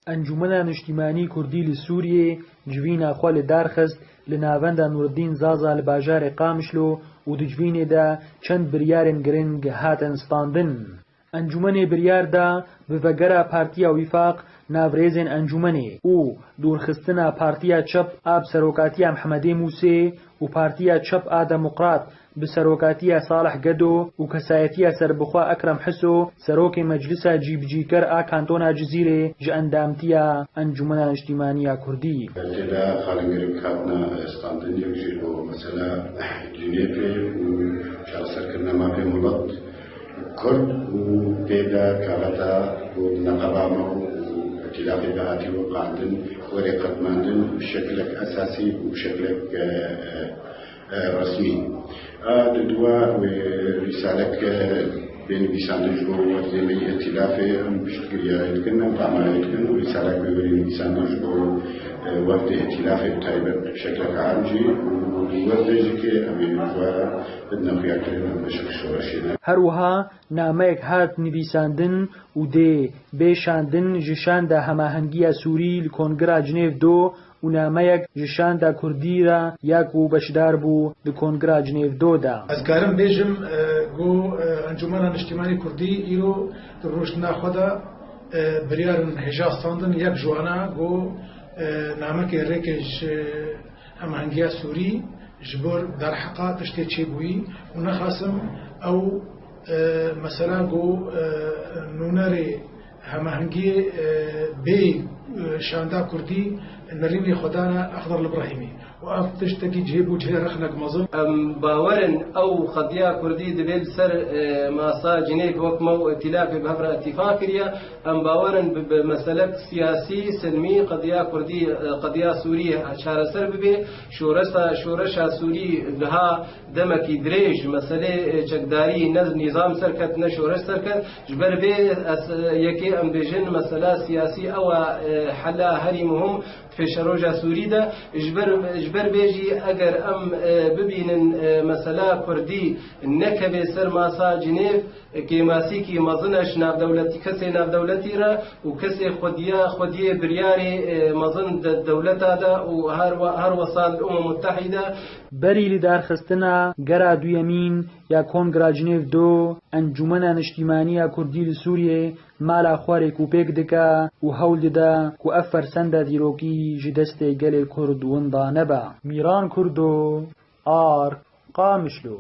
ئەنجومەنە نیشتیمانی کوردی لە سووریێ جوینە خوا لە دارخست لە ناوەندە نوردین زازا لە باژارێ قامشلۆ و دجوینێدا چەند بریارên گرنگ هاتن ستاندن. ئەنجومەنێ بریاردا بڤەگەرە پارتیا ویفاق ناوڕێزên ئەنجومەنێ û دوورخستنە پارتیا چەپ ئا بسەرۆکاتیە محەمەدێ موسێ و پارتیا چەپ ئا دەموقرات بسەرۆکاتیە ساڵح گەدۆ و کەسایەتیە سەربخوا ئەکرەم حسۆ سەرۆکێ مەجلیسە جیبجیکەر ئا کانتۆنا جزیرێ ji ئەندامتیە ئەنجومەنە نیشتیمانیە کوردی. تێدا خاڵنگەرێک هاتنە ستاندن یەکژێر بۆ مەسەلە جنێپێ و چارەسەرکردنە مافێ وڵات کورد و پێدا کاغەتا بۆ نەقەبامە و ئەتیلافی داهاتی و قاندن وەرێ قەتماندن شەکلێک ئەساسی و شەکلێک رسمی دووە ریسالەک بێنویسانش بۆ وەرزێمەی ئەتیلافێ پشتگیریایەتکردن و پامایەتکردن و ریسالەک وەرزێمەیسانش بۆ وەردی ئەتیلافێ تایبەت شەکلەکە عامجی وەردێژێکێ ئەمێنوە بدنەخیاکردن بە شەکل شۆڕەشێنە. هەروەها نامەیەک هات نویساندن و دێ بێشاندن ژشاندا هەماهەنگیە سووری لە کۆنگرا جنێڤ دۆ و نامەیەک ژشاندا کوردیرە یاک و بەشدار بوو لە کۆنگرا جنێڤ دۆدا. ئەزگارم بێژم بۆ ئەنجومەنە نیشتیمانی کوردی ئیرۆ ڕۆژنا خۆدا بریارن هێژا ستاندن یەک جوانە بۆ نامەکێ ڕێکێش هەماهەنگیە سووری ji bo derheqa tiştê çêbûyî û nexwasim ew mesela got nûnerê hemahengiyê bê şanda Kurdî nerînê xwedana Exdar İbrahîmî û ev tiştekî cihêbû cihê rexnek mezin. Em bawerin ew xwediya Kurdî dibe li ser masa Cinêv wek me û îtilafê bi hevra îtîfa kiriye. Em bawerin bi meselek siyasî silmî qediya Kurdî qediya Sûriyê çareser bibe. Şoreşa Sûrî diha demekî dirêj meselê çekdarî ne nîzam serket ne şoreş serket ji ber vê yekê em bêjin mesela siyasî ew e hela herî muhim pêşeroja Sûrî de ji ber vê jî eger em bibînin mesela Kurdî nekeve ser masa Cinêv kêmasîkî mezin e ji navdewletî kesê navdewletî re û kesê xwediyê biryarê mezin dewleta de û her wesal Umma Muttehîde. بەری لە دارخستنە گەرا دوویەمین یا کۆنگرا جنێڤ دۆ ئەنجومەنە نیشتیمانیە کوردی لە سووریێ مالا خوارێک و پێک دکا و هەوڵ دەدا کو ئەف فەرسەندە دیرۆکی ji destê gelê Kurd winda neba. Mîran Kurd o Ar Qamişlo.